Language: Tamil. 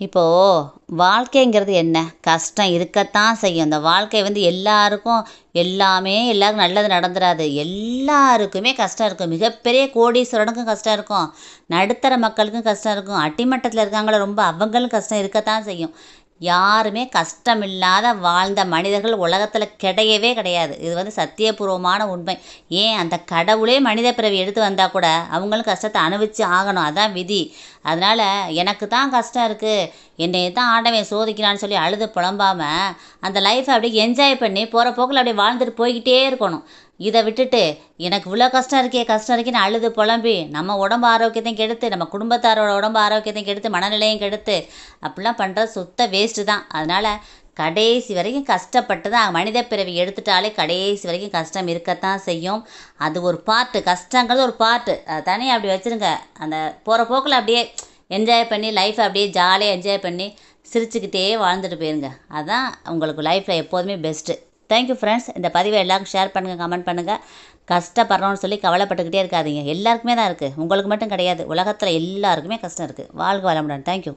இப்போது வாழ்க்கைங்கிறது என்ன? கஷ்டம் இருக்கத்தான் செய்யும். அந்த வாழ்க்கை எல்லாருக்கும் எல்லாருக்கும் நல்லது நடந்துராது. எல்லாருக்குமே கஷ்டம் இருக்கும். மிகப்பெரிய கோடீஸ்வரனுக்கும் கஷ்டம் இருக்கும். நடுத்தர மக்களுக்கும் கஷ்டம் இருக்கும். அடிமட்டத்தில் இருக்காங்கள ரொம்ப அவங்களும் கஷ்டம் இருக்கத்தான் செய்யும். யாருமே கஷ்டமில்லாத வாழ்ந்த மனிதர்கள் உலகத்தில் கிடையவே கிடையாது. இது சத்தியபூர்வமான உண்மை. ஏன் அந்த கடவுளே மனித பிறவி எடுத்து வந்தால் கூட அவங்களும் கஷ்டத்தை அனுபவிச்சு ஆகணும். அதான் விதி. அதனால் எனக்கு தான் கஷ்டம் இருக்குது, என்னை தான் ஆண்டவன் சோதிக்கிறான்னு சொல்லி அழுது புலம்பாமல் அந்த லைஃப்பை அப்படியே என்ஜாய் பண்ணி போகிற போக்கில் அப்படியே வாழ்ந்துட்டு போய்கிட்டே இருக்கணும். இதை விட்டுட்டு எனக்கு இவ்வளோ கஷ்டம் இருக்கேன்னு அழுது புலம்பி நம்ம உடம்பு ஆரோக்கியத்தையும் கெடுத்து, நம்ம குடும்பத்தாரோட உடம்பு ஆரோக்கியத்தையும் கெடுத்து, மனநிலையும் கெடுத்து அப்படிலாம் பண்ணுறது சுத்த வேஸ்ட்டு தான். அதனால் கடைசி வரைக்கும் கஷ்டப்பட்டு தான் மனித பிறவி எடுத்துட்டாலே கடைசி வரைக்கும் கஷ்டம் இருக்கத்தான் செய்யும். அது ஒரு பார்ட்டு, கஷ்டங்கிறது ஒரு பார்ட்டு. அதை தனியாக அப்படி வச்சுருங்க. அந்த போகிற போக்கில் அப்படியே என்ஜாய் பண்ணி லைஃப்பை அப்படியே ஜாலியாக என்ஜாய் பண்ணி சிரிச்சுக்கிட்டே வாழ்ந்துட்டு போயிருங்க. அதுதான் உங்களுக்கு லைஃப்பில் எப்போதுமே பெஸ்ட்டு. Thank you friends. இந்த பதிவை எல்லாருக்கும் ஷேர் பண்ணுங்கள், கமெண்ட் பண்ணுங்கள். கஷ்டப்படுறோன்னு சொல்லி கவலைப்பட்டுக்கிட்டே இருக்காதீங்க. எல்லாருக்குமே தான் இருக்குது, உங்களுக்கு மட்டும் கிடையாது. உலகத்தில் எல்லாருக்குமே கஷ்டம் இருக்குது. வாழ்க வளமுடன். தேங்க்யூ.